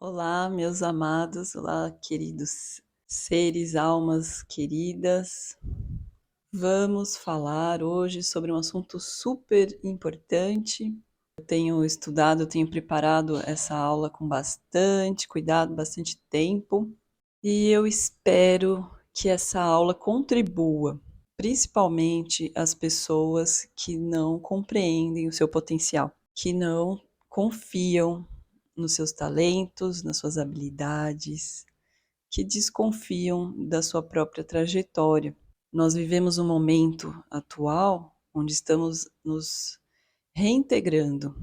Olá, meus amados, olá, queridos seres, almas queridas. Vamos falar hoje sobre um assunto super importante. Eu tenho estudado, eu tenho preparado essa aula com bastante cuidado, bastante tempo, e eu espero que essa aula contribua, principalmente as pessoas que não compreendem o seu potencial, que não confiam nos seus talentos, nas suas habilidades, que desconfiam da sua própria trajetória. Nós vivemos um momento atual onde estamos nos reintegrando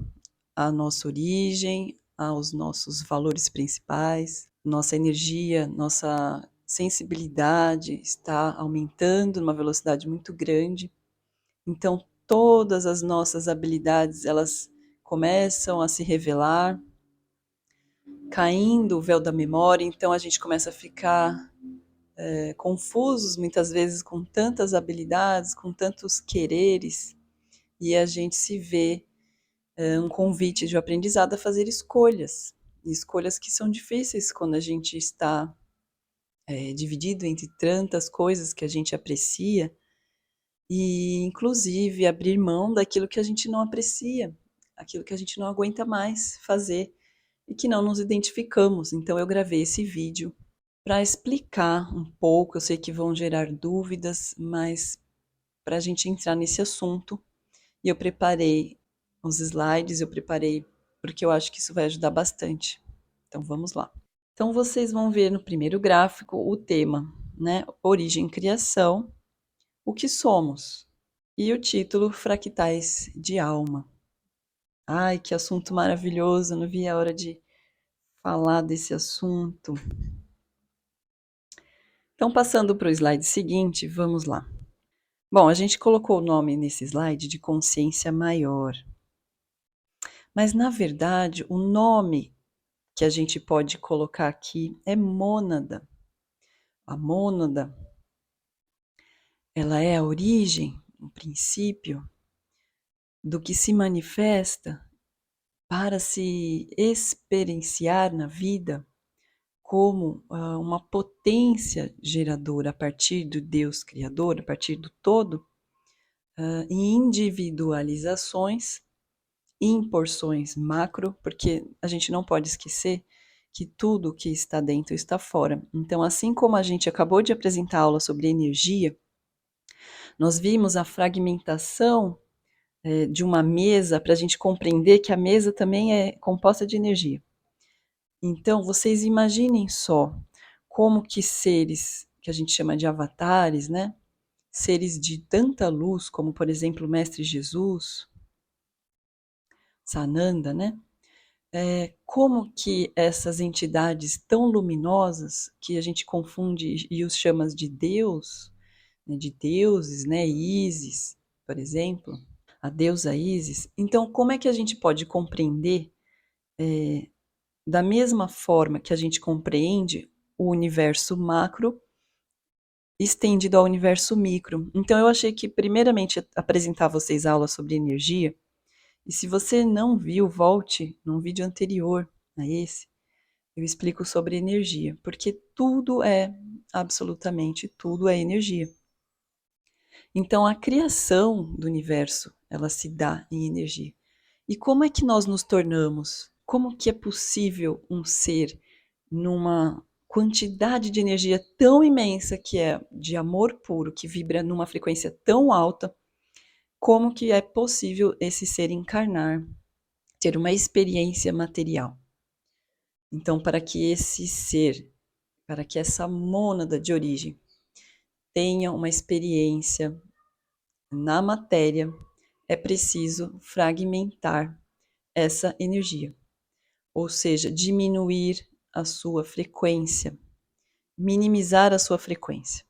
à nossa origem, aos nossos valores principais, nossa energia, nossa sensibilidade está aumentando numa velocidade muito grande. Então, todas as nossas habilidades, elas começam a se revelar, caindo o véu da memória, então a gente começa a ficar confusos muitas vezes com tantas habilidades, com tantos quereres, e a gente se vê um convite de aprendizado a fazer escolhas, escolhas que são difíceis quando a gente está dividido entre tantas coisas que a gente aprecia, e inclusive abrir mão daquilo que a gente não aprecia, aquilo que a gente não aguenta mais fazer e que não nos identificamos. Então eu gravei esse vídeo para explicar um pouco. Eu sei que vão gerar dúvidas, mas para a gente entrar nesse assunto, e eu preparei os slides, eu preparei porque eu acho que isso vai ajudar bastante. Então vamos lá. Então vocês vão ver no primeiro gráfico o tema, né? Origem e criação, o que somos, e o título Fractais de Alma. Ai, que assunto maravilhoso, não vi a hora de falar desse assunto. Então, passando para o slide seguinte, vamos lá. Bom, a gente colocou o nome nesse slide de consciência maior. Mas, na verdade, o nome que a gente pode colocar aqui é mônada. A mônada, ela é a origem, o princípio do que se manifesta para se experienciar na vida como uma potência geradora a partir do Deus Criador, a partir do todo, em individualizações, em porções macro, porque a gente não pode esquecer que tudo que está dentro está fora. Então, assim como a gente acabou de apresentar a aula sobre energia, nós vimos a fragmentação de uma mesa para a gente compreender que a mesa também é composta de energia. Então, vocês imaginem só como que seres que a gente chama de avatares, né? Seres de tanta luz, como por exemplo o Mestre Jesus, Sananda, né? Como que essas entidades tão luminosas, que a gente confunde e os chama de Deus, né, de deuses, né? Ísis, por exemplo, a deusa Ísis. Então, como é que a gente pode compreender da mesma forma que a gente compreende o universo macro estendido ao universo micro? Então eu achei que primeiramente apresentar a vocês a aula sobre energia, e se você não viu, volte num vídeo anterior a esse, eu explico sobre energia, porque tudo absolutamente tudo é energia. Então a criação do universo, ela se dá em energia. E como é que nós nos tornamos? Como que é possível um ser numa quantidade de energia tão imensa, que é de amor puro, que vibra numa frequência tão alta, como que é possível esse ser encarnar, ter uma experiência material? Então, para que esse ser, para que essa mônada de origem tenha uma experiência na matéria, é preciso fragmentar essa energia, ou seja, diminuir a sua frequência, minimizar a sua frequência.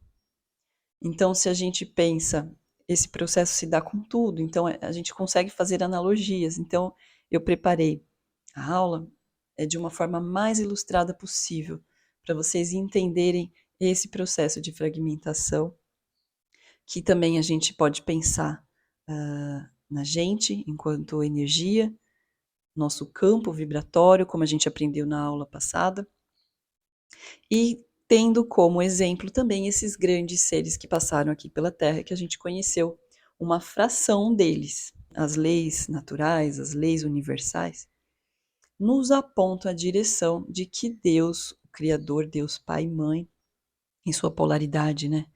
Então, se a gente pensa, esse processo se dá com tudo, então a gente consegue fazer analogias. Então, eu preparei a aula de uma forma mais ilustrada possível, para vocês entenderem esse processo de fragmentação, que também a gente pode pensar na gente enquanto energia, nosso campo vibratório, como a gente aprendeu na aula passada, e tendo como exemplo também esses grandes seres que passaram aqui pela Terra, que a gente conheceu uma fração deles. As leis naturais, as leis universais, nos apontam a direção de que Deus, o Criador, Deus Pai e Mãe, em sua polaridade, né,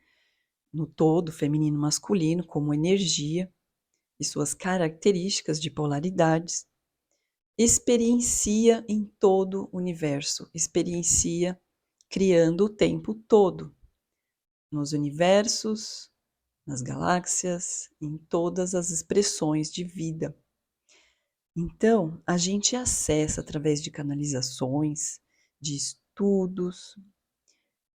no todo, feminino e masculino, como energia e suas características de polaridades, experiencia em todo o universo, experiencia criando o tempo todo, nos universos, nas galáxias, em todas as expressões de vida. Então, a gente acessa através de canalizações, de estudos,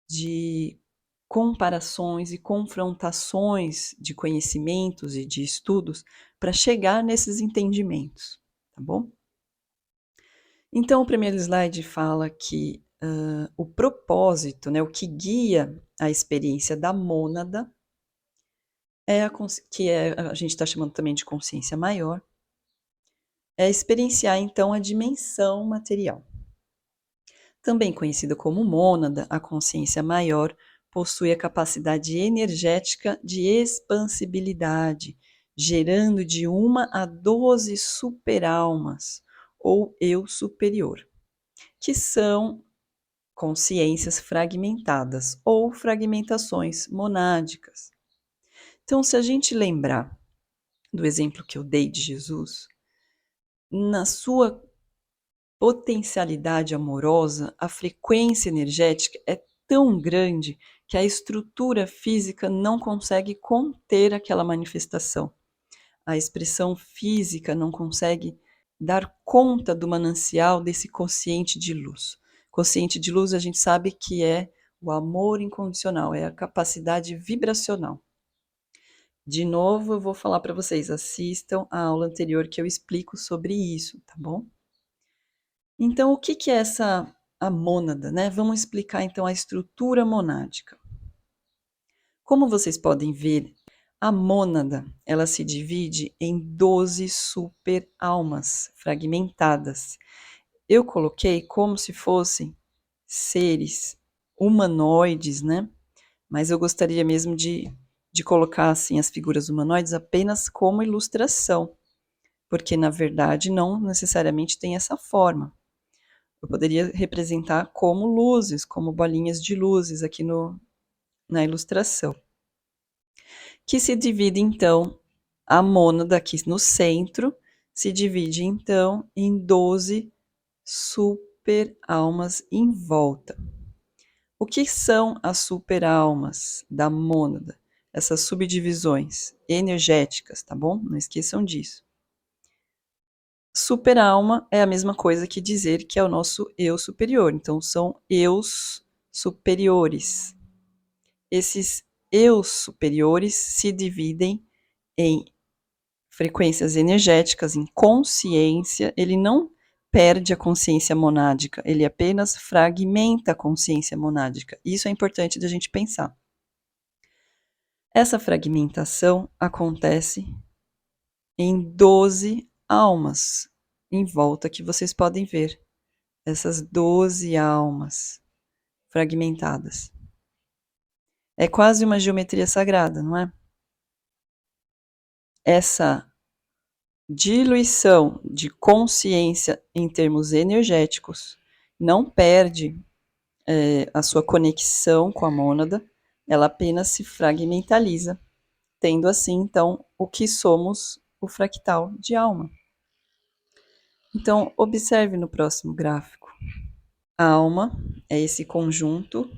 de comparações e confrontações de conhecimentos e de estudos para chegar nesses entendimentos, tá bom? Então, o primeiro slide fala que o propósito, né, o que guia a experiência da mônada, a gente está chamando também de consciência maior, é experienciar então a dimensão material. Também conhecida como mônada, a consciência maior possui a capacidade energética de expansibilidade, gerando de 1 a 12 superalmas, ou eu superior, que são consciências fragmentadas ou fragmentações monádicas. Então, se a gente lembrar do exemplo que eu dei de Jesus, na sua potencialidade amorosa, a frequência energética é tão grande que a estrutura física não consegue conter aquela manifestação. A expressão física não consegue dar conta do manancial desse consciente de luz. Consciente de luz a gente sabe que é o amor incondicional, é a capacidade vibracional. De novo, eu vou falar para vocês, assistam a aula anterior que eu explico sobre isso, tá bom? Então, o que é a mônada, né? Vamos explicar então a estrutura monádica. Como vocês podem ver, a mônada, ela se divide em 12 super-almas fragmentadas. Eu coloquei como se fossem seres humanoides, né? Mas eu gostaria mesmo de colocar assim as figuras humanoides apenas como ilustração, porque na verdade não necessariamente tem essa forma. Eu poderia representar como luzes, como bolinhas de luzes aqui na ilustração. Que se divide, então, a mônada aqui no centro, se divide, então, em 12 super-almas em volta. O que são as super-almas da mônada? Essas subdivisões energéticas, tá bom? Não esqueçam disso. Super-alma é a mesma coisa que dizer que é o nosso eu superior. Então, são eus superiores. Esses eus superiores se dividem em frequências energéticas, em consciência. Ele não perde a consciência monádica, ele apenas fragmenta a consciência monádica. Isso é importante da gente pensar. Essa fragmentação acontece em 12 almas em volta que vocês podem ver. Essas 12 almas fragmentadas. É quase uma geometria sagrada, não é? Essa diluição de consciência em termos energéticos não perde a sua conexão com a mônada, ela apenas se fragmentaliza, tendo assim, então, o que somos o fractal de alma. Então, observe no próximo gráfico. A alma é esse conjunto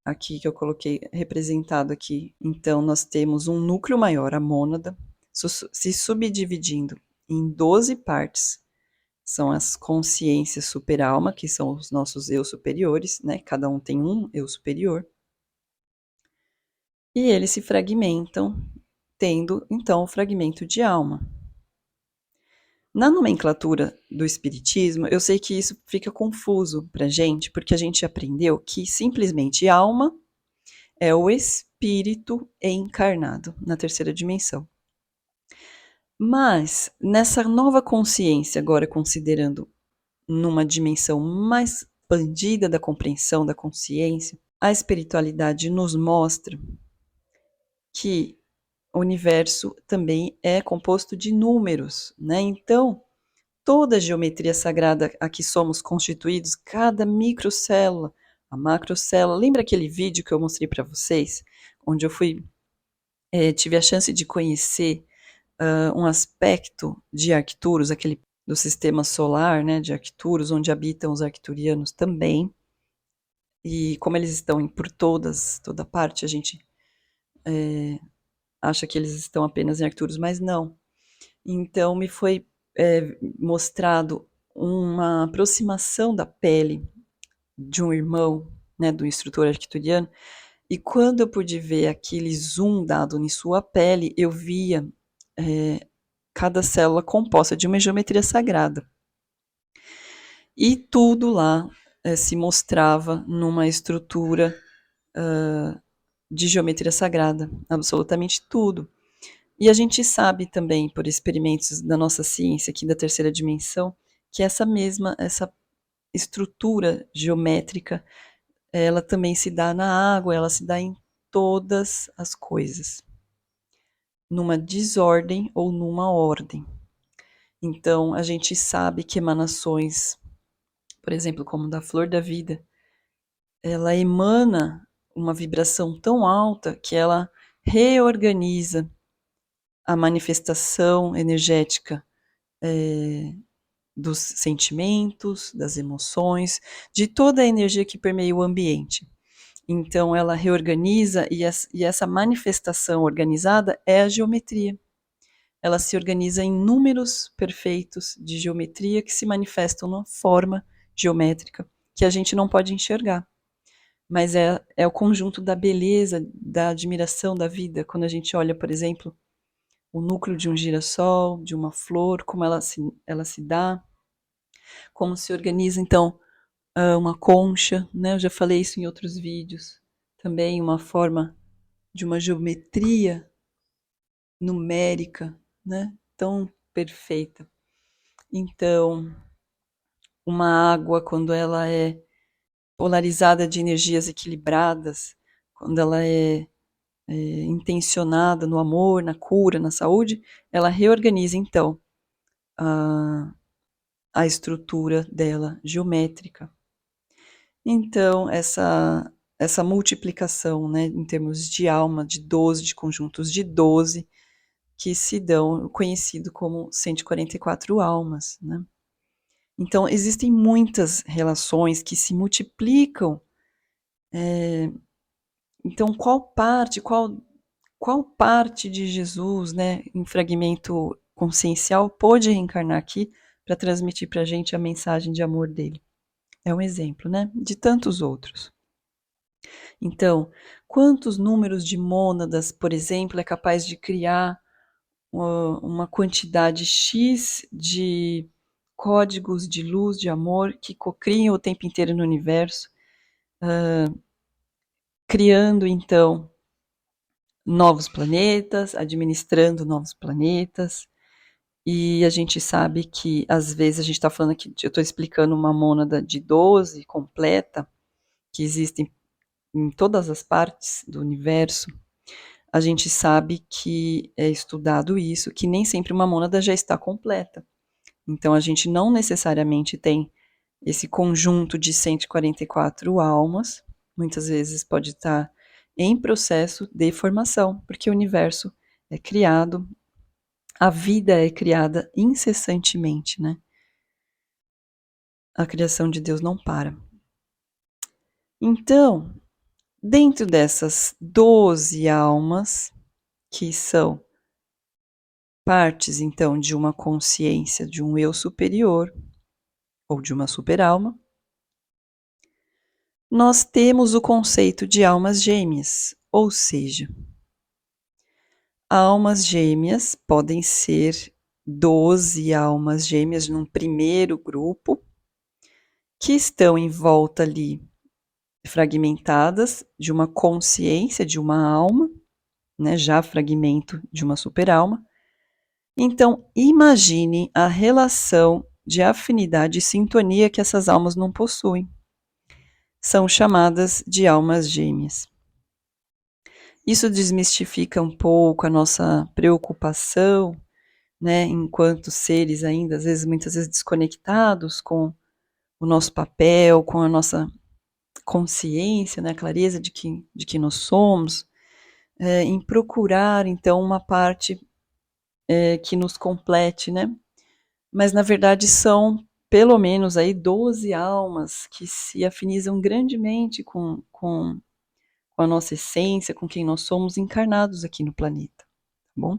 aqui que eu coloquei representado aqui. Então, nós temos um núcleo maior, a mônada, se subdividindo em 12 partes. São as consciências super-alma, que são os nossos eu superiores, né? Cada um tem um eu superior. E eles se fragmentam, tendo, então, o fragmento de alma. Na nomenclatura do espiritismo, eu sei que isso fica confuso pra gente, porque a gente aprendeu que simplesmente alma é o espírito encarnado na terceira dimensão. Mas, nessa nova consciência, agora considerando numa dimensão mais expandida da compreensão da consciência, a espiritualidade nos mostra que o universo também é composto de números, né? Então, toda a geometria sagrada a que somos constituídos, cada microcélula, a macrocélula, lembra aquele vídeo que eu mostrei para vocês, onde eu tive a chance de conhecer um aspecto de Arcturus, aquele do sistema solar, né, de Arcturus, onde habitam os arcturianos também, e como eles estão por toda parte, a gente acha que eles estão apenas em Arcturus, mas não. Então me foi mostrado uma aproximação da pele de um irmão, né, do instrutor arcturiano, e quando eu pude ver aquele zoom dado em sua pele, eu via cada célula composta de uma geometria sagrada. E tudo lá se mostrava numa estrutura de geometria sagrada, absolutamente tudo. E a gente sabe também, por experimentos da nossa ciência aqui da terceira dimensão, que essa estrutura geométrica, ela também se dá na água, ela se dá em todas as coisas, numa desordem ou numa ordem. Então, a gente sabe que emanações, por exemplo, como da flor da vida, ela emana uma vibração tão alta que ela reorganiza a manifestação energética dos sentimentos, das emoções, de toda a energia que permeia o ambiente. Então, ela reorganiza e essa manifestação organizada é a geometria. Ela se organiza em números perfeitos de geometria que se manifestam numa forma geométrica que a gente não pode enxergar. Mas é o conjunto da beleza, da admiração da vida. Quando a gente olha, por exemplo, o núcleo de um girassol, de uma flor, como ela se dá, como se organiza, então, uma concha, né? Eu já falei isso em outros vídeos. Também uma forma de uma geometria numérica, né? Tão perfeita. Então, uma água, quando ela é polarizada de energias equilibradas, quando ela é intencionada no amor, na cura, na saúde, ela reorganiza, então, a estrutura dela geométrica. Então, essa multiplicação, né, em termos de alma, de 12, de conjuntos de 12, que se dão, conhecido como 144 almas, né? Então, existem muitas relações que se multiplicam. Então, qual parte de Jesus, né, em fragmento consciencial, pôde reencarnar aqui para transmitir para a gente a mensagem de amor dele? É um exemplo, né, de tantos outros. Então, quantos números de mônadas, por exemplo, é capaz de criar uma quantidade X de códigos de luz, de amor, que cocriam o tempo inteiro no universo, criando, então, novos planetas, administrando novos planetas. E a gente sabe que, às vezes, a gente está falando aqui, eu estou explicando uma mônada de 12 completa, que existe em todas as partes do universo. A gente sabe que é estudado isso, que nem sempre uma mônada já está completa. Então, a gente não necessariamente tem esse conjunto de 144 almas, muitas vezes pode estar em processo de formação, porque o universo é criado, a vida é criada incessantemente, né? A criação de Deus não para. Então, dentro dessas 12 almas, que são partes, então, de uma consciência, de um eu superior, ou de uma superalma, nós temos o conceito de almas gêmeas, ou seja, almas gêmeas podem ser 12 almas gêmeas num primeiro grupo, que estão em volta ali, fragmentadas de uma consciência, de uma alma, né, já fragmento de uma superalma, Então, imagine a relação de afinidade e sintonia que essas almas não possuem. São chamadas de almas gêmeas. Isso desmistifica um pouco a nossa preocupação, né, enquanto seres ainda, às vezes, muitas vezes desconectados com o nosso papel, com a nossa consciência, né, a clareza de que nós somos, em procurar, então, uma parte que nos complete, né? Mas, na verdade, são pelo menos aí 12 almas que se afinizam grandemente com a nossa essência, com quem nós somos encarnados aqui no planeta, tá bom?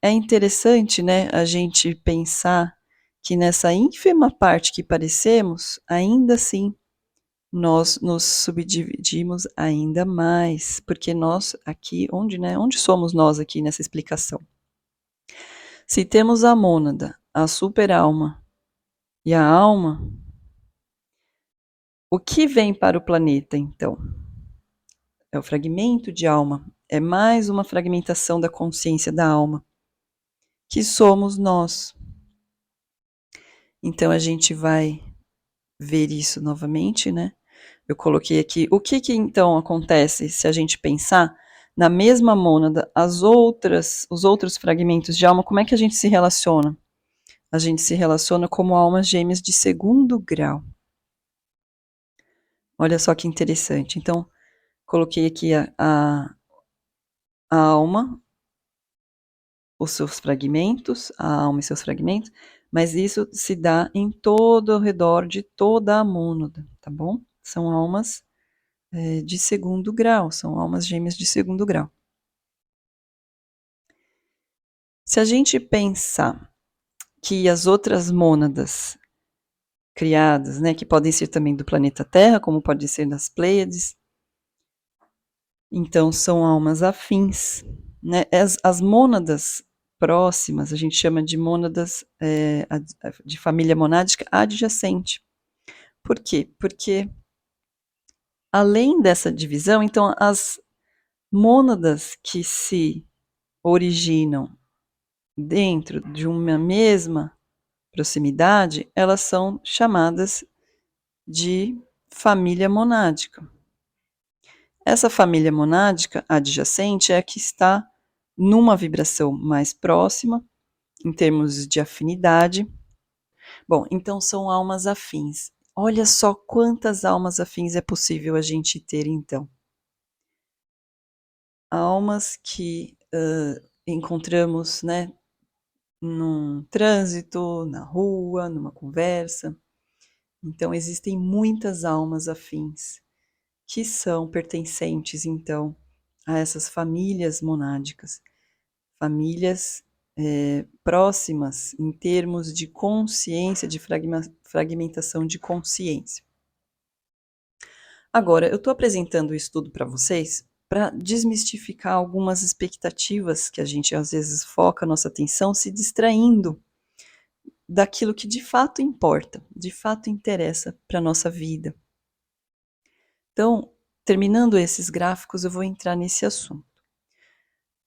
É interessante, né, a gente pensar que nessa ínfima parte que parecemos, ainda assim, nós nos subdividimos ainda mais, porque nós aqui, onde somos nós aqui nessa explicação? Se temos a mônada, a super-alma e a alma, o que vem para o planeta, então? É o fragmento de alma, é mais uma fragmentação da consciência da alma, que somos nós. Então a gente vai ver isso novamente, né? Eu coloquei aqui o que então acontece se a gente pensar na mesma mônada, os outros fragmentos de alma, como é que a gente se relaciona? A gente se relaciona como almas gêmeas de segundo grau. Olha só que interessante. Então, coloquei aqui a alma, os seus fragmentos, a alma e seus fragmentos, mas isso se dá em todo ao redor de toda a mônada, tá bom? São almas de segundo grau, são almas gêmeas de segundo grau. Se a gente pensar que as outras mônadas criadas, né, que podem ser também do planeta Terra, como pode ser das Pleiades, então são almas afins, né? As mônadas próximas a gente chama de mônadas de família monádica adjacente. Por quê? Porque além dessa divisão, então as mônadas que se originam dentro de uma mesma proximidade, elas são chamadas de família monádica. Essa família monádica adjacente é a que está numa vibração mais próxima, em termos de afinidade. Bom, então são almas afins. Olha só quantas almas afins é possível a gente ter, então. Almas que encontramos, né, num trânsito, na rua, numa conversa. Então, existem muitas almas afins que são pertencentes, então, a essas famílias monádicas, famílias próximas em termos de consciência, de fragmentação de consciência. Agora, eu estou apresentando isso tudo para vocês para desmistificar algumas expectativas que a gente às vezes foca a nossa atenção se distraindo daquilo que de fato importa, de fato interessa para a nossa vida. Então, terminando esses gráficos, eu vou entrar nesse assunto.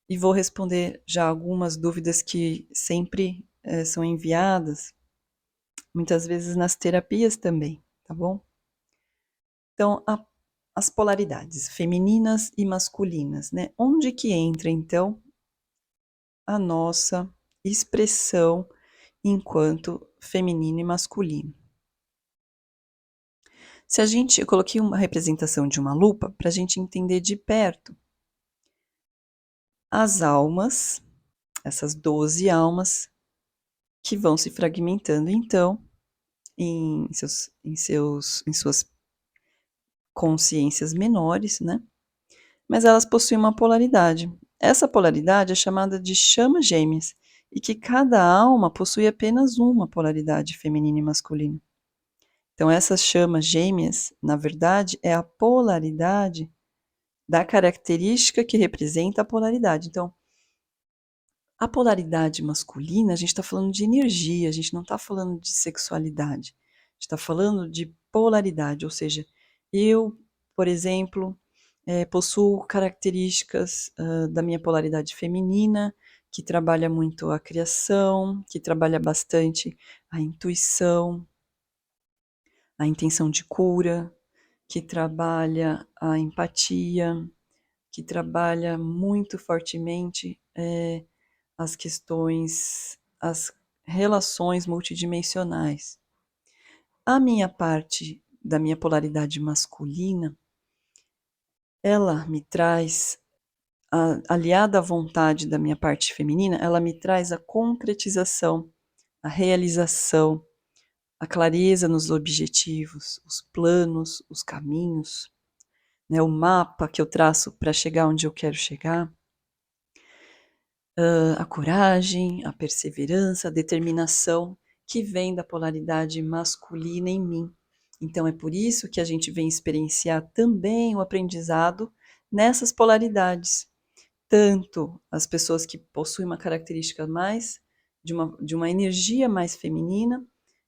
E vou responder já algumas dúvidas que sempre são enviadas, muitas vezes nas terapias também, tá bom? Então, as polaridades femininas e masculinas, né? Onde que entra, então, a nossa expressão enquanto feminino e masculino? Eu coloquei uma representação de uma lupa para a gente entender de perto. As almas, essas 12 almas, que vão se fragmentando, então, em suas consciências menores, né? Mas elas possuem uma polaridade. Essa polaridade é chamada de chamas gêmeas, e que cada alma possui apenas uma polaridade feminina e masculina. Então, essas chamas gêmeas, na verdade, é a polaridade da característica que representa a polaridade. Então, a polaridade masculina, a gente está falando de energia, a gente não está falando de sexualidade. A gente está falando de polaridade, ou seja, eu, por exemplo, possuo características da minha polaridade feminina que trabalha muito a criação, que trabalha bastante a intuição, a intenção de cura, que trabalha a empatia, que trabalha muito fortemente as questões, as relações multidimensionais. A minha parte da minha polaridade masculina, ela me traz, aliada à vontade da minha parte feminina, ela me traz a concretização, a realização, a clareza nos objetivos, os planos, os caminhos, né, o mapa que eu traço para chegar onde eu quero chegar, a coragem, a perseverança, a determinação que vem da polaridade masculina em mim. Então é por isso que a gente vem experienciar também o aprendizado nessas polaridades. Tanto as pessoas que possuem uma característica mais de uma energia mais feminina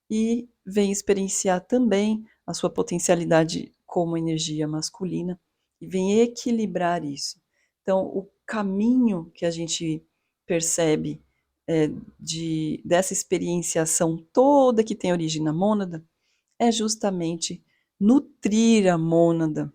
e vem experienciar também a sua potencialidade como energia masculina e vem equilibrar isso. Então, o caminho que a gente percebe dessa experienciação toda que tem origem na mônada é justamente nutrir a mônada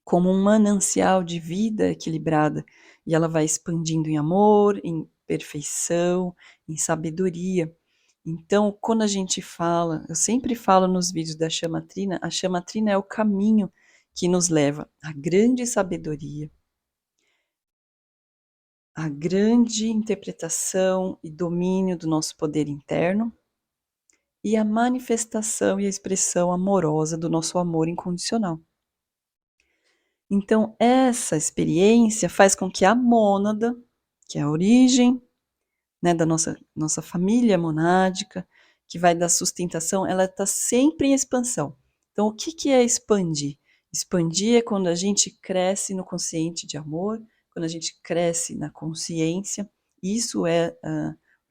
como um manancial de vida equilibrada, e ela vai expandindo em amor, em perfeição, em sabedoria. Então, quando a gente fala, eu sempre falo nos vídeos da chama trina, a chama trina é o caminho que nos leva à grande sabedoria, à grande interpretação e domínio do nosso poder interno e à manifestação e a expressão amorosa do nosso amor incondicional. Então, essa experiência faz com que a mônada, que é a origem, né, da nossa família monádica, que vai dar sustentação, ela está sempre em expansão. Então, o que é expandir? Expandir é quando a gente cresce no consciente de amor, quando a gente cresce na consciência. Isso é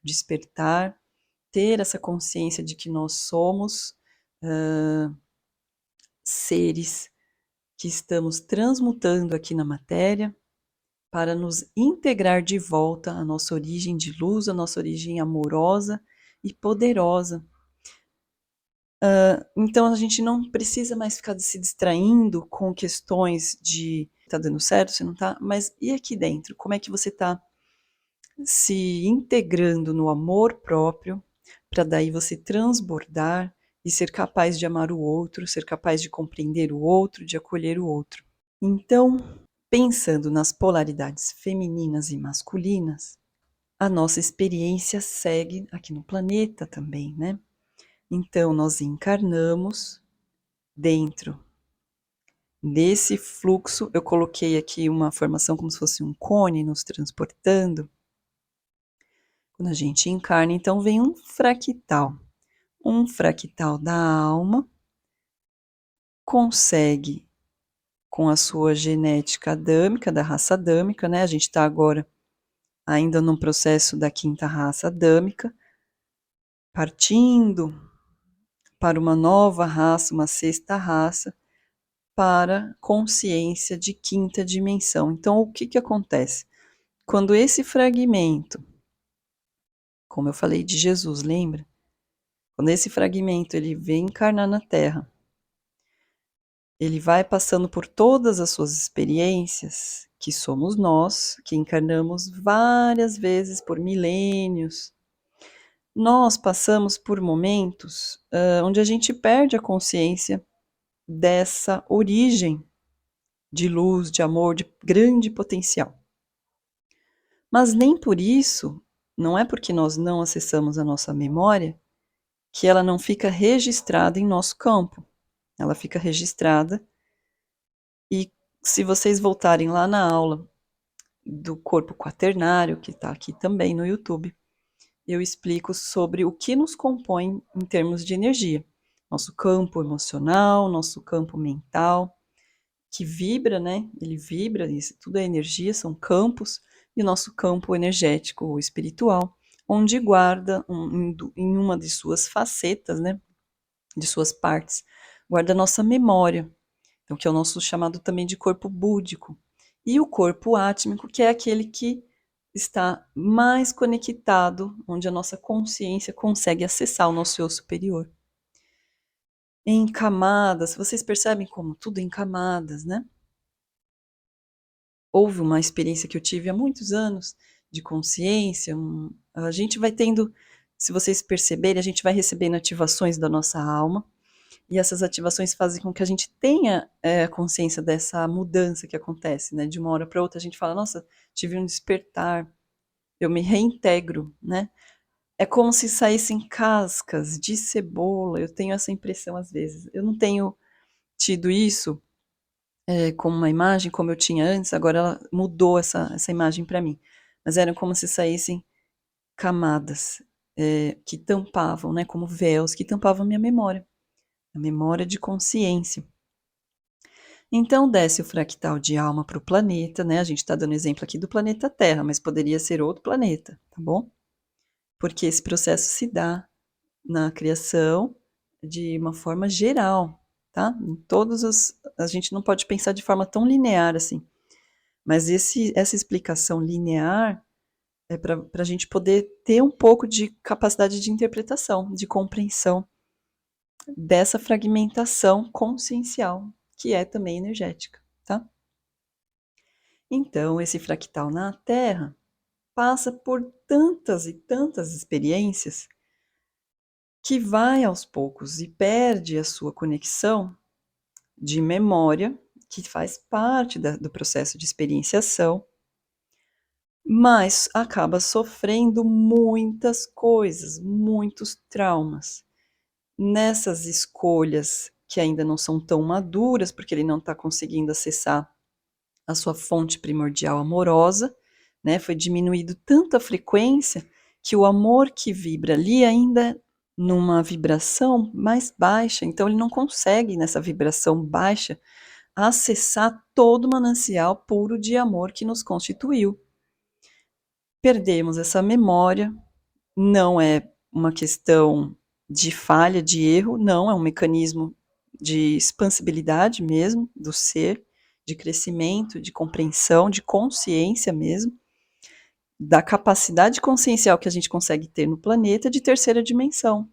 despertar, ter essa consciência de que nós somos seres que estamos transmutando aqui na matéria para nos integrar de volta à nossa origem de luz, à nossa origem amorosa e poderosa. Então a gente não precisa mais ficar se distraindo com questões de tá dando certo, se não tá, mas e aqui dentro? Como é que você está se integrando no amor próprio, para daí você transbordar e ser capaz de amar o outro, ser capaz de compreender o outro, de acolher o outro. Então, pensando nas polaridades femininas e masculinas, a nossa experiência segue aqui no planeta também, né? Então, nós encarnamos dentro desse fluxo. Eu coloquei aqui uma formação como se fosse um cone nos transportando. Quando a gente encarna, então vem um fractal da alma, consegue, com a sua genética adâmica, da raça adâmica, né? A gente está agora ainda num processo da quinta raça adâmica, partindo para uma nova raça, uma sexta raça, para consciência de quinta dimensão. Então, o que acontece? Quando esse fragmento, como eu falei de Jesus, lembra? Quando esse fragmento ele vem encarnar na Terra, ele vai passando por todas as suas experiências, que somos nós, que encarnamos várias vezes por milênios. Nós passamos por momentos onde a gente perde a consciência dessa origem de luz, de amor, de grande potencial. Mas nem por isso, não é porque nós não acessamos a nossa memória, que ela não fica registrada em nosso campo. Ela fica registrada e se vocês voltarem lá na aula do corpo quaternário, que está aqui também no YouTube, eu explico sobre o que nos compõe em termos de energia. Nosso campo emocional, nosso campo mental, que vibra, né? Ele vibra, isso tudo é energia, são campos, e o nosso campo energético ou espiritual, onde guarda em uma de suas facetas, né? De suas partes, guarda a nossa memória, então, que é o nosso chamado também de corpo búdico. E o corpo átmico, que é aquele que está mais conectado, onde a nossa consciência consegue acessar o nosso eu superior. Em camadas, vocês percebem como tudo em camadas, né? Houve uma experiência que eu tive há muitos anos de consciência, a gente vai tendo, se vocês perceberem, a gente vai recebendo ativações da nossa alma, e essas ativações fazem com que a gente tenha consciência dessa mudança que acontece, né? De uma hora para outra a gente fala, nossa, tive um despertar, eu me reintegro, né? É como se saíssem cascas de cebola, eu tenho essa impressão às vezes. Eu não tenho tido isso como uma imagem, como eu tinha antes, agora ela mudou essa imagem para mim. Mas eram como se saíssem camadas que tampavam, né, como véus, que tampavam a memória de consciência. Então desce o fractal de alma para o planeta, né? A gente está dando exemplo aqui do planeta Terra, mas poderia ser outro planeta, tá bom? Porque esse processo se dá na criação de uma forma geral, tá? Em todos os, a gente não pode pensar de forma tão linear assim. Mas essa explicação linear é para a gente poder ter um pouco de capacidade de interpretação, de compreensão dessa fragmentação consciencial, que é também energética, tá? Então, esse fractal na Terra passa por tantas e tantas experiências que vai aos poucos e perde a sua conexão de memória, que faz parte do processo de experienciação, mas acaba sofrendo muitas coisas, muitos traumas. Nessas escolhas que ainda não são tão maduras, porque ele não está conseguindo acessar a sua fonte primordial amorosa, né? Foi diminuído tanto a frequência que o amor que vibra ali ainda numa vibração mais baixa, então ele não consegue nessa vibração baixa acessar todo o manancial puro de amor que nos constituiu. Perdemos essa memória, não é uma questão de falha, de erro, não, é um mecanismo de expansibilidade mesmo do ser, de crescimento, de compreensão, de consciência mesmo, da capacidade consciencial que a gente consegue ter no planeta de terceira dimensão.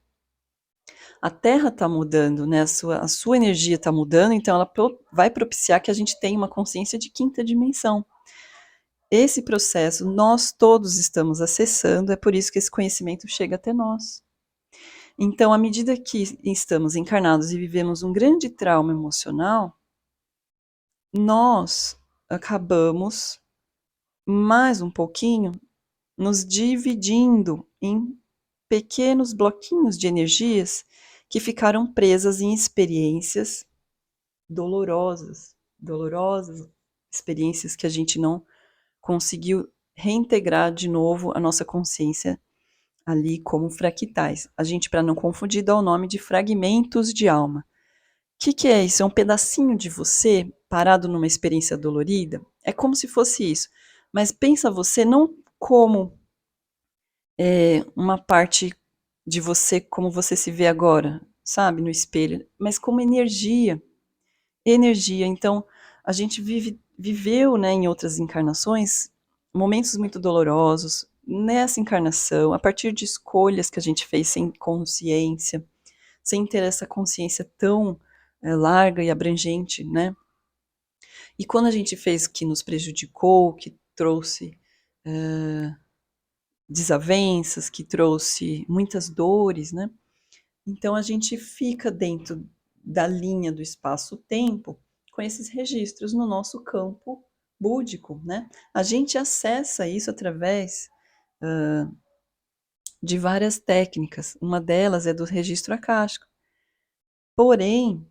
A Terra está mudando, né? A sua energia está mudando, então ela vai propiciar que a gente tenha uma consciência de quinta dimensão. Esse processo nós todos estamos acessando, é por isso que esse conhecimento chega até nós. Então, à medida que estamos encarnados e vivemos um grande trauma emocional, nós acabamos mais um pouquinho nos dividindo em pequenos bloquinhos de energias que ficaram presas em experiências dolorosas, experiências que a gente não conseguiu reintegrar de novo a nossa consciência ali como fractais. A gente, para não confundir, dá o nome de fragmentos de alma. O que é isso? É um pedacinho de você parado numa experiência dolorida? É como se fosse isso. Mas pensa você não como uma parte de você como você se vê agora, sabe, no espelho, mas como energia. Energia. Então, a gente viveu, né, em outras encarnações, momentos muito dolorosos, nessa encarnação, a partir de escolhas que a gente fez sem consciência, sem ter essa consciência tão larga e abrangente, né? E quando a gente fez que nos prejudicou, que trouxe desavenças, que trouxe muitas dores, né? Então a gente fica dentro da linha do espaço-tempo com esses registros no nosso campo búdico, né? A gente acessa isso através de várias técnicas. Uma delas é do registro acástico. Porém,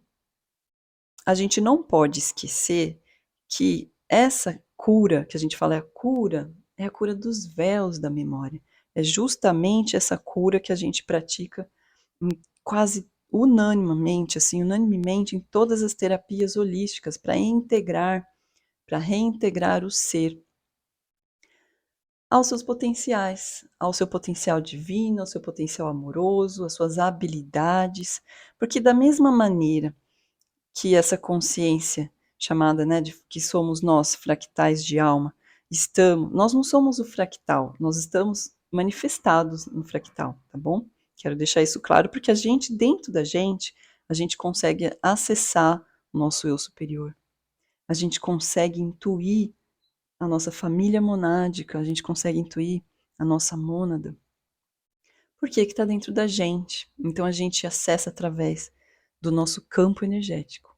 a gente não pode esquecer que essa cura, que a gente fala é a cura dos véus da memória. É justamente essa cura que a gente pratica quase unanimemente em todas as terapias holísticas para reintegrar o ser aos seus potenciais, ao seu potencial divino, ao seu potencial amoroso, às suas habilidades, porque da mesma maneira que essa consciência chamada, né, de que somos nós, fractais de alma, nós não somos o fractal, nós estamos manifestados no fractal, tá bom? Quero deixar isso claro porque dentro da gente, a gente consegue acessar o nosso eu superior. A gente consegue intuir a nossa família monádica, a gente consegue intuir a nossa mônada. Por que está dentro da gente? Então a gente acessa através do nosso campo energético.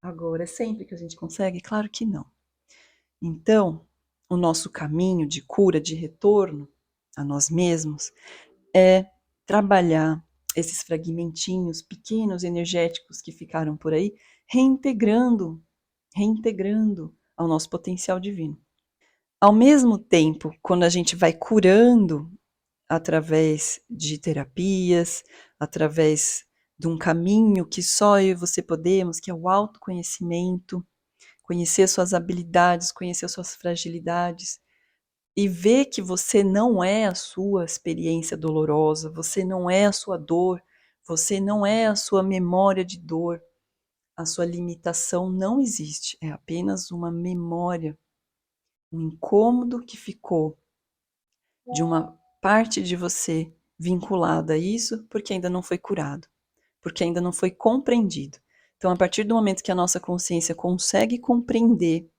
Agora, é sempre que a gente consegue? Claro que não. Então, o nosso caminho de cura, de retorno a nós mesmos, é trabalhar esses fragmentinhos pequenos energéticos que ficaram por aí, reintegrando ao nosso potencial divino. Ao mesmo tempo, quando a gente vai curando através de terapias, através de um caminho que só eu e você podemos, que é o autoconhecimento, conhecer suas habilidades, conhecer suas fragilidades e ver que você não é a sua experiência dolorosa, você não é a sua dor, você não é a sua memória de dor, a sua limitação não existe, é apenas uma memória, um incômodo que ficou de uma parte de você vinculada a isso porque ainda não foi curado, porque ainda não foi compreendido. Então, a partir do momento que a nossa consciência consegue compreender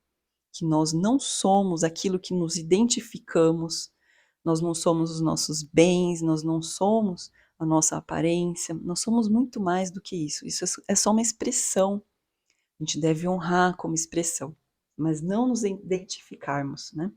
que nós não somos aquilo que nos identificamos, nós não somos os nossos bens, nós não somos a nossa aparência, nós somos muito mais do que isso. Isso é só uma expressão. A gente deve honrar como expressão, mas não nos identificarmos, né?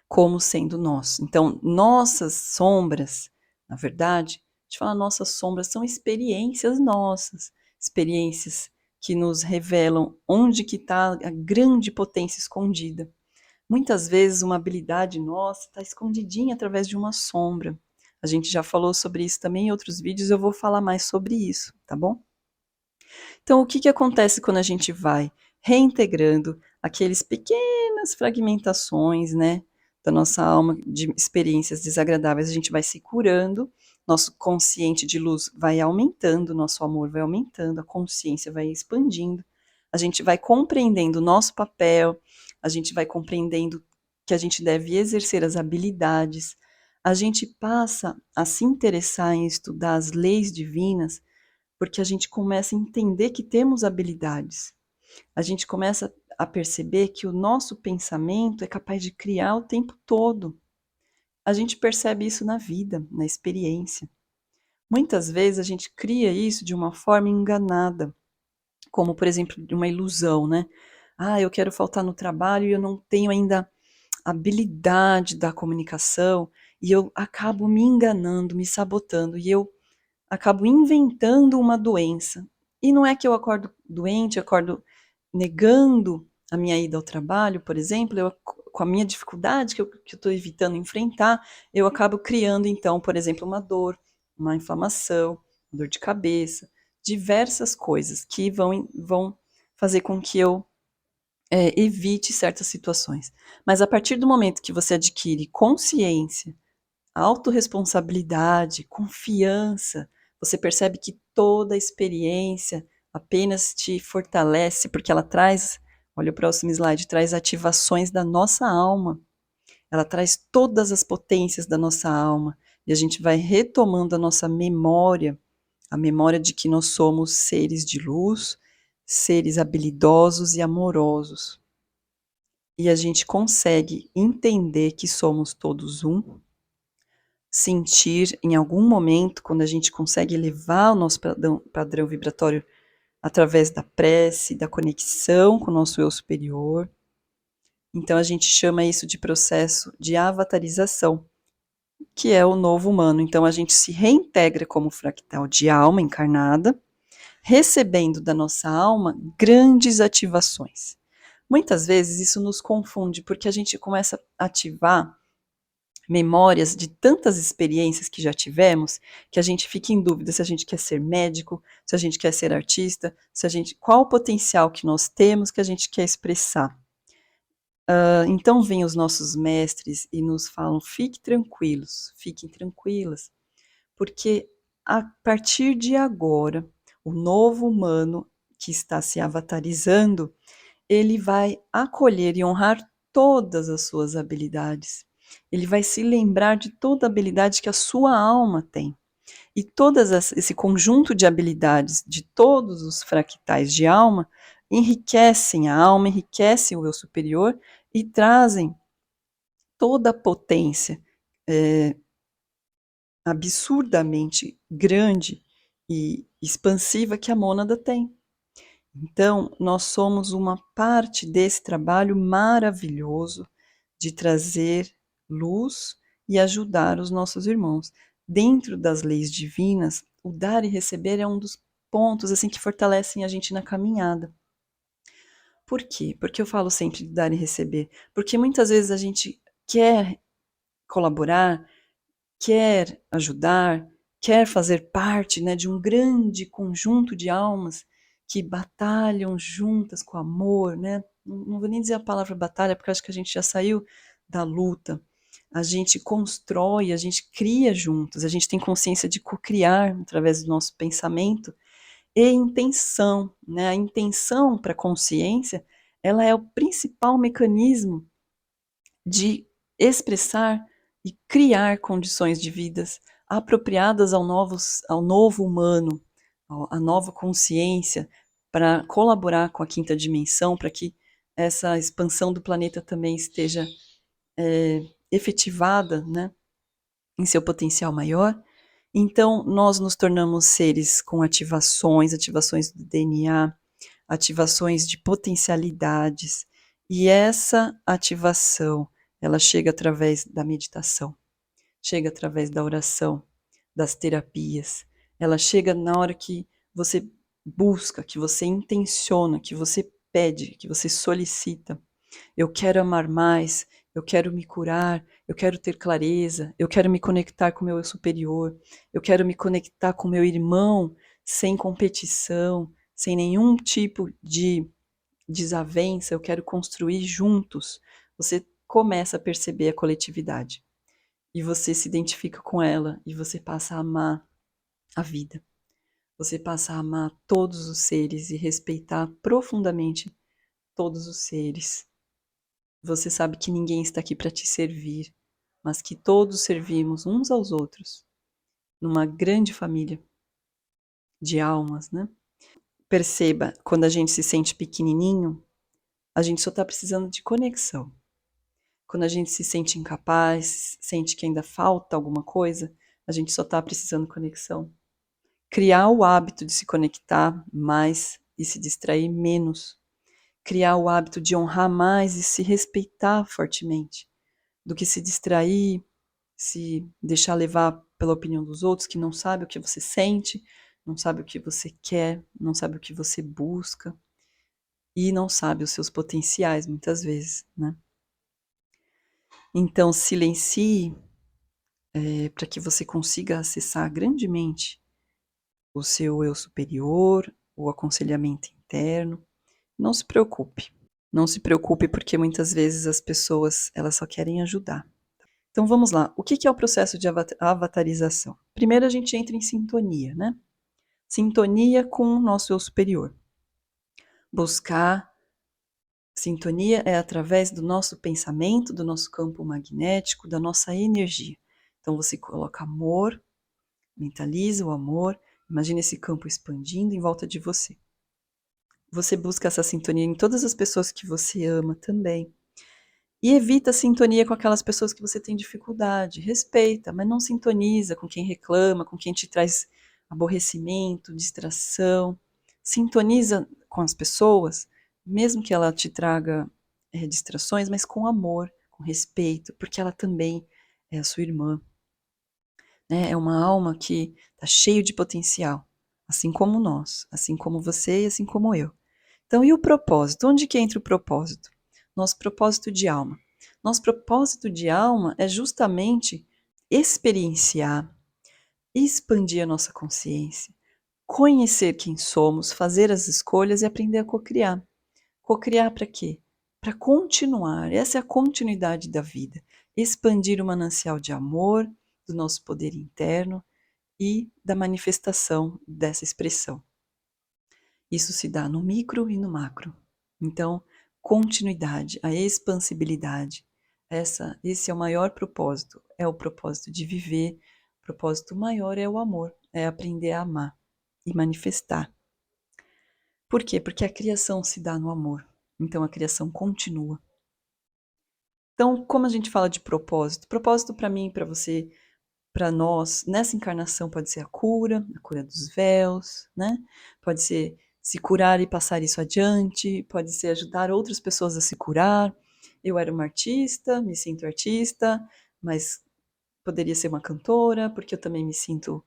Como sendo nós. Então, nossas sombras, na verdade, a gente fala nossas sombras, são experiências nossas, experiências que nos revelam onde que está a grande potência escondida. Muitas vezes uma habilidade nossa está escondidinha através de uma sombra. A gente já falou sobre isso também em outros vídeos, eu vou falar mais sobre isso, tá bom? Então, o que que acontece quando a gente vai reintegrando aqueles pequenas fragmentações, né, da nossa alma de experiências desagradáveis, a gente vai se curando, nosso consciente de luz vai aumentando, nosso amor vai aumentando, a consciência vai expandindo, a gente vai compreendendo o nosso papel, a gente vai compreendendo que a gente deve exercer as habilidades, a gente passa a se interessar em estudar as leis divinas, porque a gente começa a entender que temos habilidades. A gente começa a perceber que o nosso pensamento é capaz de criar o tempo todo. A gente percebe isso na vida, na experiência. Muitas vezes a gente cria isso de uma forma enganada, como, por exemplo, de uma ilusão, né? Ah, eu quero faltar no trabalho e eu não tenho ainda habilidade da comunicação e eu acabo me enganando, me sabotando e eu acabo inventando uma doença. E não é que eu acordo doente, eu acordo negando a minha ida ao trabalho, por exemplo, com a minha dificuldade que eu estou evitando enfrentar, eu acabo criando, então, por exemplo, uma dor, uma inflamação, dor de cabeça, diversas coisas que vão fazer com que eu evite certas situações. Mas a partir do momento que você adquire consciência, autorresponsabilidade, confiança, você percebe que toda experiência apenas te fortalece, porque ela traz, olha o próximo slide, traz ativações da nossa alma. Ela traz todas as potências da nossa alma. E a gente vai retomando a memória de que nós somos seres de luz, seres habilidosos e amorosos. E a gente consegue entender que somos todos um, sentir em algum momento, quando a gente consegue elevar o nosso padrão vibratório através da prece, da conexão com o nosso eu superior. Então a gente chama isso de processo de avatarização, que é o novo humano. Então a gente se reintegra como fractal de alma encarnada, recebendo da nossa alma grandes ativações. Muitas vezes isso nos confunde, porque a gente começa a ativar memórias de tantas experiências que já tivemos, que a gente fica em dúvida se a gente quer ser médico, se a gente quer ser artista, qual o potencial que nós temos que a gente quer expressar. Então vêm os nossos mestres e nos falam, fiquem tranquilas, porque a partir de agora, o novo humano que está se avatarizando, ele vai acolher e honrar todas as suas habilidades. Ele vai se lembrar de toda a habilidade que a sua alma tem. E esse conjunto de habilidades de todos os fractais de alma enriquecem a alma, enriquecem o eu superior e trazem toda a potência absurdamente grande e expansiva que a mônada tem. Então, nós somos uma parte desse trabalho maravilhoso de trazer luz e ajudar os nossos irmãos. Dentro das leis divinas, o dar e receber é um dos pontos assim que fortalecem a gente na caminhada. Por quê? Porque eu falo sempre de dar e receber? Porque muitas vezes a gente quer colaborar, quer ajudar, quer fazer parte, né, de um grande conjunto de almas que batalham juntas com amor, né? Não vou nem dizer a palavra batalha, porque acho que a gente já saiu da luta. A gente constrói, a gente cria juntos, a gente tem consciência de co-criar através do nosso pensamento e intenção, né? A intenção para a consciência, ela é o principal mecanismo de expressar e criar condições de vidas apropriadas ao novo humano, à nova consciência, para colaborar com a quinta dimensão, para que essa expansão do planeta também esteja efetivada, né, em seu potencial maior. Então, nós nos tornamos seres com ativações do DNA, ativações de potencialidades, e essa ativação, ela chega através da meditação, chega através da oração, das terapias, ela chega na hora que você busca, que você intenciona, que você pede, que você solicita. Eu quero amar mais, eu quero me curar, eu quero ter clareza, eu quero me conectar com o meu eu superior, eu quero me conectar com meu irmão sem competição, sem nenhum tipo de desavença, eu quero construir juntos. Você começa a perceber a coletividade e você se identifica com ela e você passa a amar a vida. Você passa a amar todos os seres e respeitar profundamente todos os seres. Você sabe que ninguém está aqui para te servir, mas que todos servimos uns aos outros, numa grande família de almas, né? Perceba, quando a gente se sente pequenininho, a gente só está precisando de conexão. Quando a gente se sente incapaz, sente que ainda falta alguma coisa, a gente só está precisando de conexão. Criar o hábito de se conectar mais e se distrair menos. Criar o hábito de honrar mais e se respeitar fortemente, do que se distrair, se deixar levar pela opinião dos outros, que não sabe o que você sente, não sabe o que você quer, não sabe o que você busca e não sabe os seus potenciais muitas vezes, né? Então silencie para que você consiga acessar grandemente o seu eu superior, o aconselhamento interno. Não se preocupe. Não se preocupe porque muitas vezes as pessoas elas só querem ajudar. Então vamos lá. O que é o processo de avatarização? Primeiro a gente entra em sintonia, né? Sintonia com o nosso eu superior. Buscar sintonia é através do nosso pensamento, do nosso campo magnético, da nossa energia. Então você coloca amor, mentaliza o amor, imagina esse campo expandindo em volta de você. Você busca essa sintonia em todas as pessoas que você ama também. E evita a sintonia com aquelas pessoas que você tem dificuldade. Respeita, mas não sintoniza com quem reclama, com quem te traz aborrecimento, distração. Sintoniza com as pessoas, mesmo que ela te traga distrações, mas com amor, com respeito, porque ela também é a sua irmã. Né? É uma alma que está cheia de potencial, assim como nós, assim como você e assim como eu. Então, e o propósito? Onde que entra o propósito? Nosso propósito de alma. Nosso propósito de alma é justamente experienciar, expandir a nossa consciência, conhecer quem somos, fazer as escolhas e aprender a cocriar. Cocriar para quê? Para continuar. Essa é a continuidade da vida. Expandir o manancial de amor, do nosso poder interno e da manifestação dessa expressão. Isso se dá no micro e no macro. Então, continuidade, a expansibilidade. Esse é o maior propósito, é o propósito de viver. O propósito maior é o amor, é aprender a amar e manifestar. Por quê? Porque a criação se dá no amor, então a criação continua. Então, como a gente fala de propósito? Propósito para mim, para você, para nós, nessa encarnação pode ser a cura dos véus, né? Pode ser se curar e passar isso adiante, pode ser ajudar outras pessoas a se curar. Eu era uma artista, me sinto artista, mas poderia ser uma cantora, porque eu também me sinto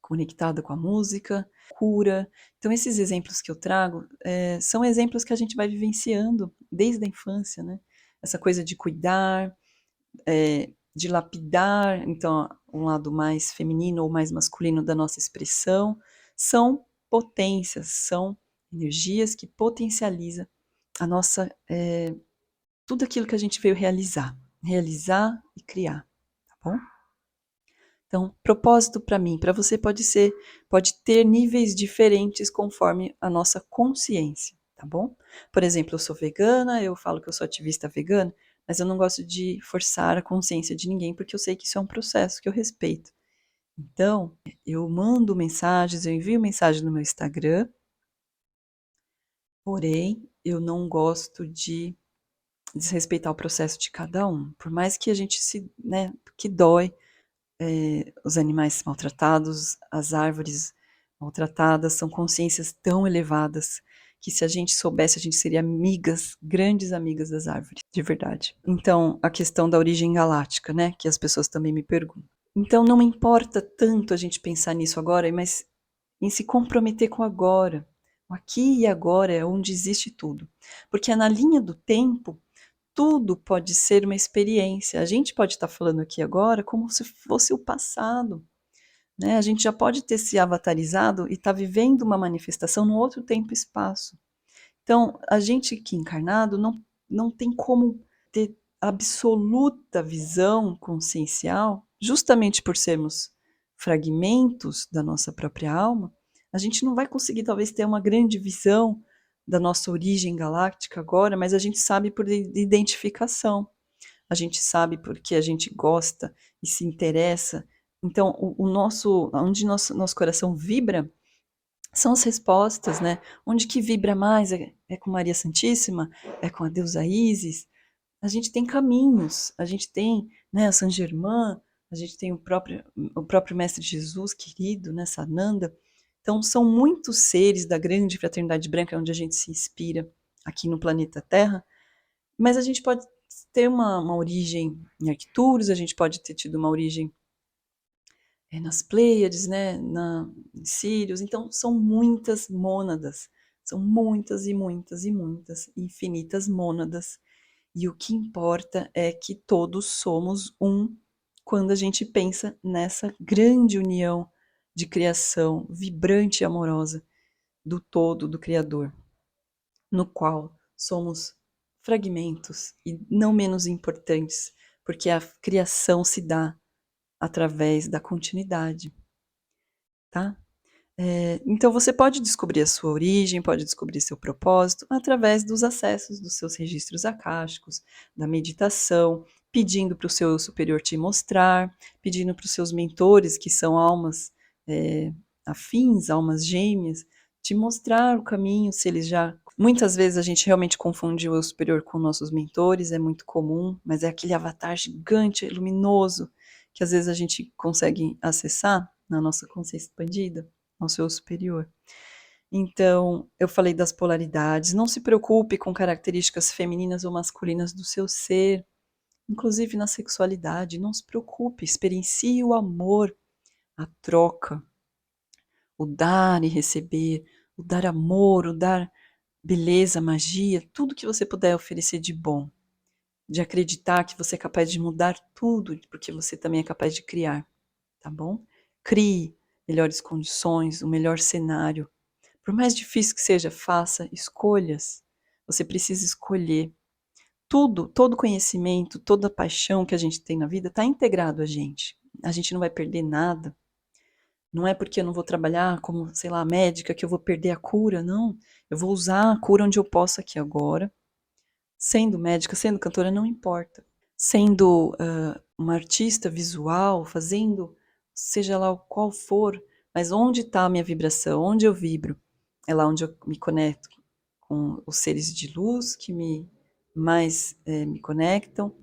conectada com a música, cura. Então, esses exemplos que eu trago são exemplos que a gente vai vivenciando desde a infância, né? Essa coisa de cuidar, de lapidar, então, um lado mais feminino ou mais masculino da nossa expressão, são potências, são energias que potencializam a nossa, tudo aquilo que a gente veio realizar e criar, tá bom? Então, propósito para mim, para você pode ter níveis diferentes conforme a nossa consciência, tá bom? Por exemplo, eu sou vegana, eu falo que eu sou ativista vegana, mas eu não gosto de forçar a consciência de ninguém, porque eu sei que isso é um processo que eu respeito. Então, eu mando mensagens, eu envio mensagem no meu Instagram, porém, eu não gosto de desrespeitar o processo de cada um. Por mais que a gente né, que dói, os animais maltratados, as árvores maltratadas, são consciências tão elevadas que se a gente soubesse, a gente seria amigas, grandes amigas das árvores, de verdade. Então, a questão da origem galáctica, né, que as pessoas também me perguntam. Então, não importa tanto a gente pensar nisso agora, mas em se comprometer com o agora. O aqui e agora é onde existe tudo. Porque é na linha do tempo tudo pode ser uma experiência. A gente pode estar falando aqui agora como se fosse o passado, né? A gente já pode ter se avatarizado e estar vivendo uma manifestação num outro tempo e espaço. Então, a gente aqui encarnado não tem como ter absoluta visão consciencial, justamente por sermos fragmentos da nossa própria alma, a gente não vai conseguir talvez ter uma grande visão da nossa origem galáctica agora, mas a gente sabe por identificação, a gente sabe porque a gente gosta e se interessa. Então, onde nosso coração vibra, são as respostas, né? Onde que vibra mais? É com Maria Santíssima? É com a deusa Ísis? A gente tem caminhos, a gente tem, né, a Saint Germain, a gente tem o próprio Mestre Jesus querido, né, Sananda. Então, são muitos seres da grande fraternidade branca onde a gente se inspira aqui no planeta Terra, mas a gente pode ter uma origem em Arcturus, a gente pode ter tido uma origem nas Pleiades, né, em Sírios. Então, são muitas mônadas, são muitas e muitas e muitas, infinitas mônadas. E o que importa é que todos somos um quando a gente pensa nessa grande união de criação vibrante e amorosa do todo, do Criador, no qual somos fragmentos e não menos importantes, porque a criação se dá através da continuidade, tá? Então você pode descobrir a sua origem, pode descobrir seu propósito através dos acessos dos seus registros akáshicos, da meditação, pedindo para o seu eu superior te mostrar, pedindo para os seus mentores, que são almas afins, almas gêmeas, te mostrar o caminho, se eles já. Muitas vezes a gente realmente confunde o eu superior com nossos mentores, é muito comum, mas é aquele avatar gigante, luminoso, que às vezes a gente consegue acessar na nossa consciência expandida, ao seu superior. Então, eu falei das polaridades, não se preocupe com características femininas ou masculinas do seu ser, inclusive na sexualidade, não se preocupe, experiencie o amor, a troca, o dar e receber, o dar amor, o dar beleza, magia, tudo que você puder oferecer de bom, de acreditar que você é capaz de mudar tudo, porque você também é capaz de criar, tá bom? Crie melhores condições, o melhor cenário. Por mais difícil que seja, faça escolhas. Você precisa escolher. Tudo, todo conhecimento, toda paixão que a gente tem na vida está integrado a gente. A gente não vai perder nada, Não é porque eu não vou trabalhar como, sei lá, médica que eu vou perder a cura, não. Eu vou usar a cura onde eu posso aqui agora. Sendo médica, sendo cantora, não importa. Sendo uma artista visual, fazendo seja lá qual for, mas onde está a minha vibração, onde eu vibro, é lá onde eu me conecto com os seres de luz que me conectam,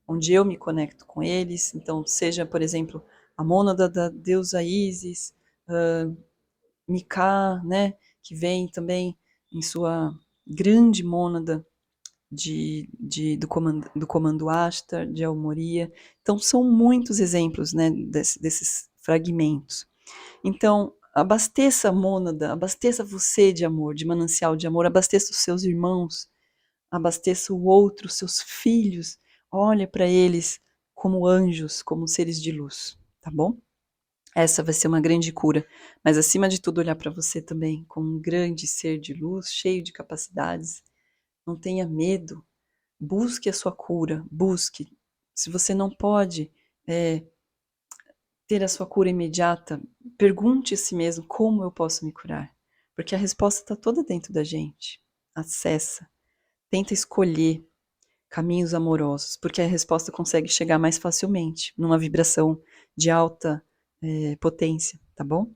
onde eu me conecto com eles. Então, seja, por exemplo, a mônada da deusa Ísis, Mika, né, que vem também em sua grande mônada do comando Ashtar, de Almoria. Então, são muitos exemplos, né, desses fragmentos. Então, abasteça a mônada, abasteça você de amor, de manancial de amor, abasteça os seus irmãos, abasteça o outro, seus filhos, olha para eles como anjos, como seres de luz, tá bom? Essa vai ser uma grande cura, mas acima de tudo olhar para você também como um grande ser de luz, cheio de capacidades. Não tenha medo, busque a sua cura, busque. Se você não pode ter a sua cura imediata, pergunte a si mesmo como eu posso me curar, porque a resposta está toda dentro da gente. Acessa, tenta escolher caminhos amorosos, porque a resposta consegue chegar mais facilmente, numa vibração de alta potência, tá bom?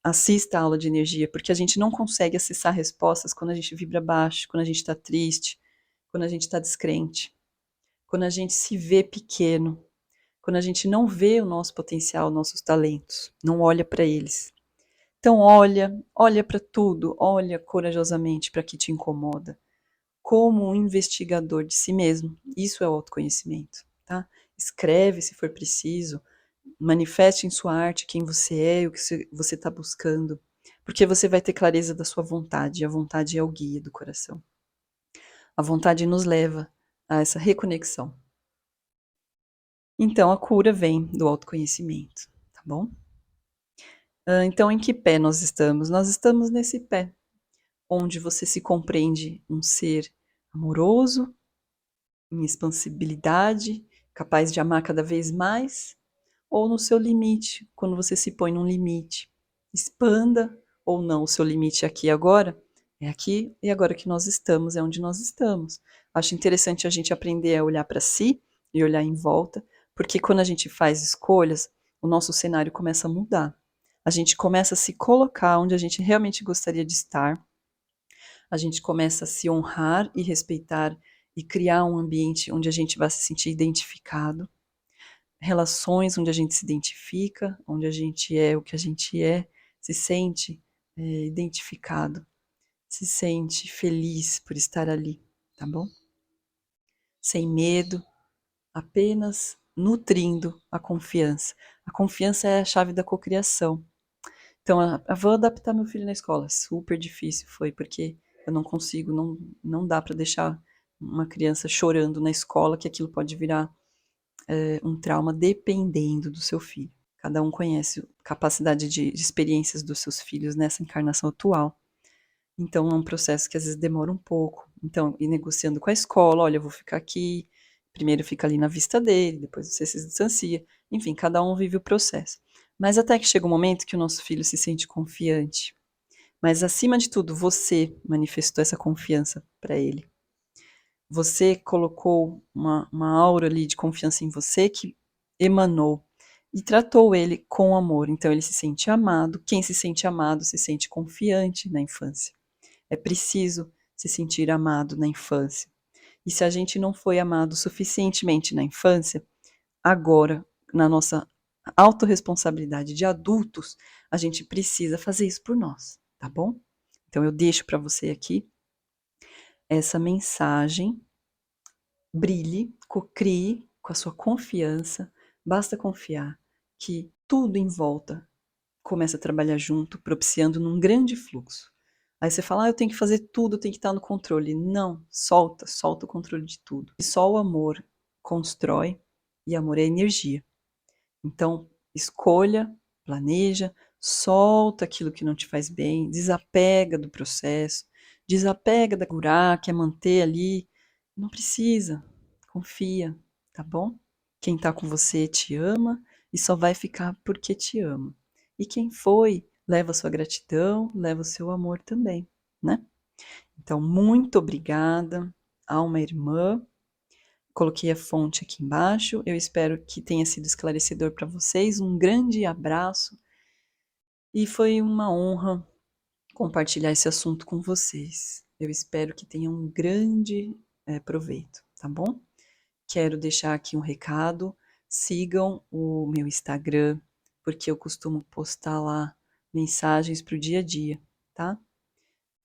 Assista a aula de energia, porque a gente não consegue acessar respostas quando a gente vibra baixo, quando a gente está triste, quando a gente está descrente, quando a gente se vê pequeno, quando a gente não vê o nosso potencial, nossos talentos, não olha para eles. Então olha para tudo, olha corajosamente para que te incomoda, como um investigador de si mesmo. Isso é o autoconhecimento, tá? Escreve se for preciso, manifeste em sua arte quem você é e o que você está buscando, porque você vai ter clareza da sua vontade, e a vontade é o guia do coração. A vontade nos leva a essa reconexão. Então, a cura vem do autoconhecimento, tá bom? Então, em que pé nós estamos? Nós estamos nesse pé, onde você se compreende um ser amoroso, em expansibilidade, capaz de amar cada vez mais, ou no seu limite, quando você se põe num limite. Expanda ou não o seu limite aqui e agora. É aqui e agora que nós estamos, é onde nós estamos. Acho interessante a gente aprender a olhar para si e olhar em volta, porque quando a gente faz escolhas, o nosso cenário começa a mudar. A gente começa a se colocar onde a gente realmente gostaria de estar, a gente começa a se honrar e respeitar e criar um ambiente onde a gente vai se sentir identificado, relações onde a gente se identifica, onde a gente é o que a gente é, se sente identificado, se sente feliz por estar ali, tá bom? Sem medo, apenas nutrindo a confiança. A confiança é a chave da cocriação. Então, vou adaptar meu filho na escola. Super difícil foi, porque eu não consigo, não dá para deixar uma criança chorando na escola, que aquilo pode virar um trauma dependendo do seu filho. Cada um conhece a capacidade de experiências dos seus filhos nessa encarnação atual. Então, é um processo que às vezes demora um pouco. Então, ir negociando com a escola, olha, eu vou ficar aqui, primeiro fica ali na vista dele, depois você se distancia. Enfim, cada um vive o processo. Mas até que chega um momento que o nosso filho se sente confiante. Mas, acima de tudo, você manifestou essa confiança para ele. Você colocou uma aura ali de confiança em você que emanou e tratou ele com amor. Então, ele se sente amado. Quem se sente amado se sente confiante na infância. É preciso se sentir amado na infância. E se a gente não foi amado suficientemente na infância, agora, na nossa autorresponsabilidade de adultos, a gente precisa fazer isso por nós, tá bom? Então eu deixo para você aqui essa mensagem. Brilhe, crie com a sua confiança. Basta confiar que tudo em volta começa a trabalhar junto, propiciando num grande fluxo. Aí você fala, eu tenho que fazer tudo, eu tenho que estar no controle. Não, solta o controle de tudo. E só o amor constrói, e amor é energia. Então, escolha, planeja, solta aquilo que não te faz bem, desapega do processo, desapega da curar, quer manter ali. Não precisa, confia, tá bom? Quem tá com você te ama e só vai ficar porque te ama. E quem foi, leva a sua gratidão, leva o seu amor também, né? Então, muito obrigada, alma irmã. Coloquei a fonte aqui embaixo. Eu espero que tenha sido esclarecedor para vocês. Um grande abraço e foi uma honra compartilhar esse assunto com vocês. Eu espero que tenham um grande proveito, tá bom? Quero deixar aqui um recado. Sigam o meu Instagram, porque eu costumo postar lá mensagens para o dia a dia, tá?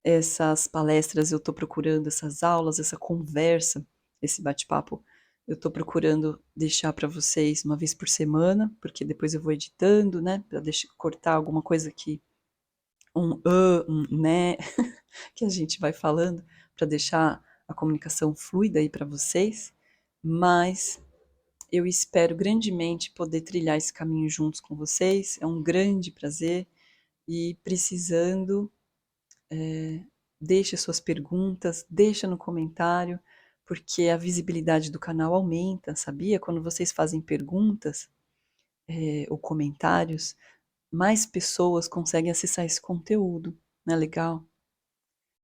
Essas palestras eu estou procurando, essas aulas, essa conversa, esse bate-papo, eu estou procurando deixar para vocês uma vez por semana, porque depois eu vou editando, né, para cortar alguma coisa que um né, que a gente vai falando, para deixar a comunicação fluida aí para vocês, mas eu espero grandemente poder trilhar esse caminho juntos com vocês, é um grande prazer e precisando deixe suas perguntas, deixa no comentário, porque a visibilidade do canal aumenta, sabia? Quando vocês fazem perguntas ou comentários, mais pessoas conseguem acessar esse conteúdo, não é legal?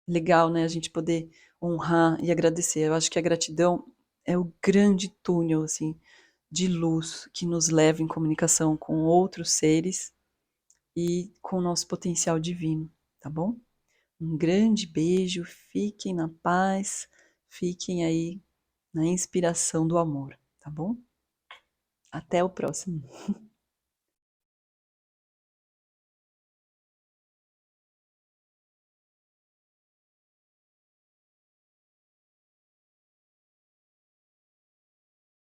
Legal, né? A gente poder honrar e agradecer. Eu acho que a gratidão é o grande túnel, assim, de luz que nos leva em comunicação com outros seres e com o nosso potencial divino, tá bom? Um grande beijo, fiquem na paz, fiquem aí na inspiração do amor, tá bom? Até o próximo.